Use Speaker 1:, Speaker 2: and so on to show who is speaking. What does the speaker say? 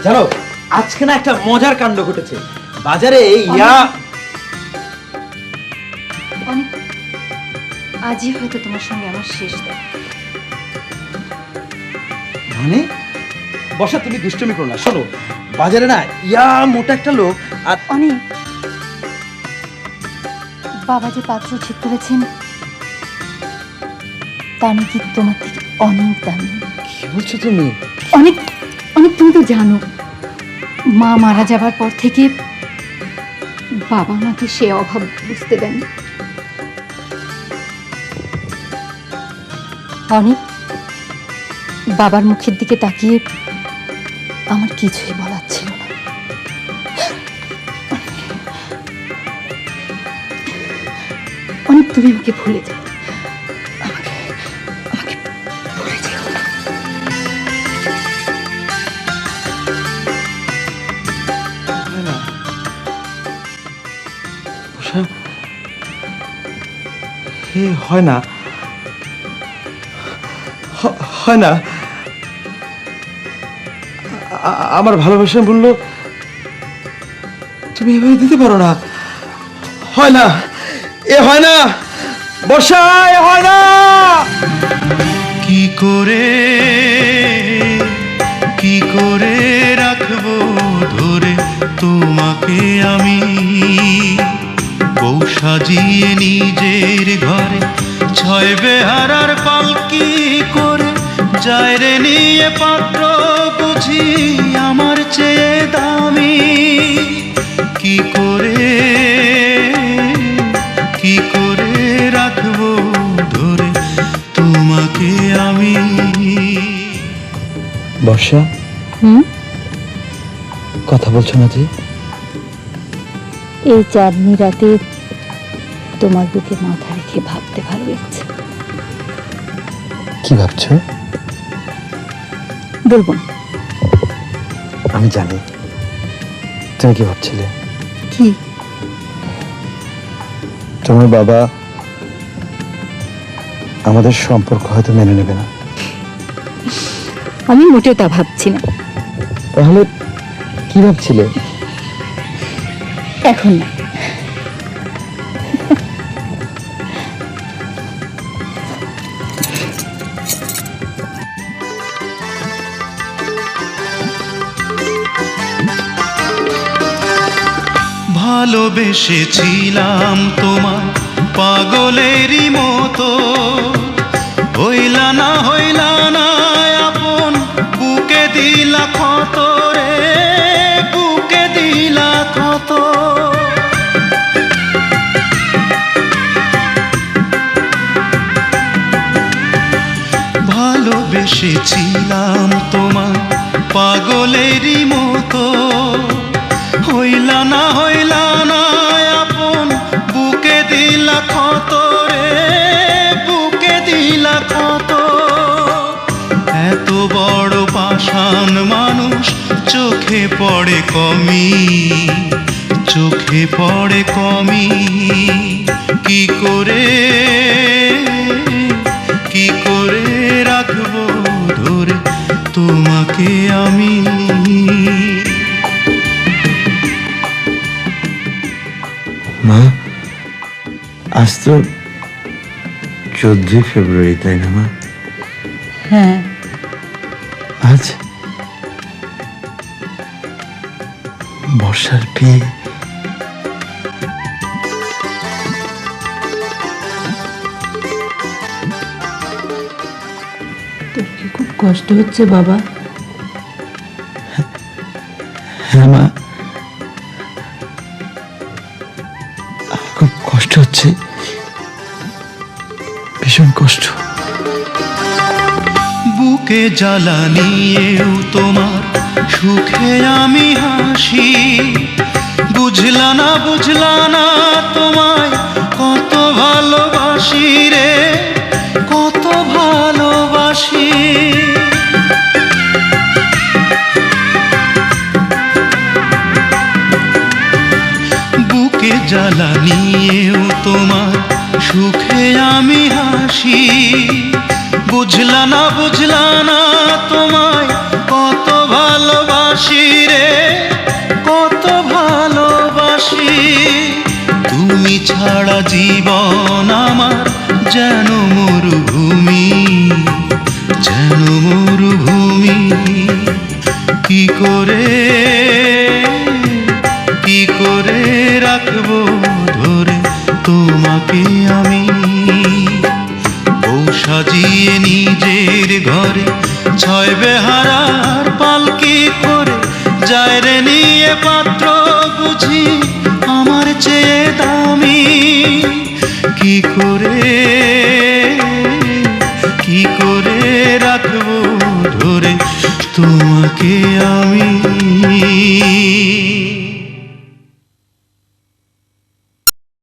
Speaker 1: জানো আজকে না একটা মজার কাণ্ড ঘটেছে বাজারে।
Speaker 2: আজই হয়তো তোমার সঙ্গে আমার শেষ দেখা।
Speaker 1: মানে বর্ষা তুমি দুষ্টুমি করো না। শোনো বাজারে না মোটা একটা লোক আর
Speaker 2: অনেক বাবা যে পাত্র ঠিক করেছেন তা নাকি তোমার থেকে অনেক দামি।
Speaker 1: কি বলছো তুমি?
Speaker 2: অনেক অনেক, তুমি তো জানো মা মারা যাবার পর থেকে বাবা আমাকে সে অভাব বুঝতে দেন। অনেক বাবার মুখের দিকে তাকিয়ে আমার কিছুই বলার ছিল না। অনেক তুমি আমাকে ভুলে যাও, আমাকে আমাকে ভুলে যাও।
Speaker 1: হয় না, হয় না। আমার ভালোবাসা মূল্য তুমি এভাবে দিতে পারো না। হয় না, এ হয় না বর্ষা, এ হয় না।
Speaker 3: কি করে রাখবো ধরে তোমাকে আমি, বউ সাজিয়ে নিজের ঘরে ছয় বেহারার পালকি করে যায় রে নিয়ে পাত্র বুঝি আমার চেয়ে দামি। কি করে রাখবো ধরে তোমাকে আমি।
Speaker 1: বর্ষা কথা বলছো না যে?
Speaker 2: এই চাঁদনি রাতে তোমার বুকে মাথা রেখে ভাবতে ভালো লাগছে।
Speaker 1: কি ভাবছো?
Speaker 2: বলবো না।
Speaker 1: আমি জানি তুমি কি ভাবছিলে।
Speaker 2: কি?
Speaker 1: তোমার বাবা আমাদের সম্পর্ক হয়তো মেনে নেবে না।
Speaker 2: আমি মোটেও তা ভাবছি না।
Speaker 1: তাহলে কি ভাবছিলে?
Speaker 2: এখন না।
Speaker 3: ভালোবেসেছিলাম তোমার পাগলেরই মতো, হইলা না আপন, বুকে দিলা ক্ষত রে, বুকে দিলা ক্ষত। ভালোবেসেছিলাম তোমার পাগলেরই মতো, হইলা না আপন, বুকে দিলা ক্ষত রে, বুকে দিলা ক্ষত। এত বড় পাষাণ মানুষ চোখে পড়ে কমি, চোখে পড়ে কমি। কি করে রাখবো ধরে তোমাকে আমি।
Speaker 4: মা আজ তো 14 ফেব্রুয়ারি, তাই না মা?
Speaker 2: হ্যাঁ,
Speaker 4: আজ বর্ষার বিয়ে।
Speaker 5: তোর কি খুব কষ্ট হচ্ছে বাবা?
Speaker 4: হ্যাঁ মা, খুব কষ্ট হচ্ছে, ভীষণ কষ্ট।
Speaker 3: বুকে জ্বালা নিয়েও তোমার সুখে আমি হাসি, বুঝলা না তোমায় কত ভালোবাসি রে, কত ভালোবাসি। বুকে জ্বালা নিয়েও তোমার সুখে আমি হাসি, বুঝলা না তোমায় কত ভালোবাসি ছাড়া জীবন আমার যেন মরুভূমি, যেন মরুভূমি। কি করে রাখবো ধরে তোমাকে আমি, বউ সাজিয়ে নিজের ঘরে ছয় বেহারার পালকি করে যায় রে নিয়ে পাত্র বুঝি আমার চেয়ে দামি। কি করে রাখবো ধরে তোমাকে আমি।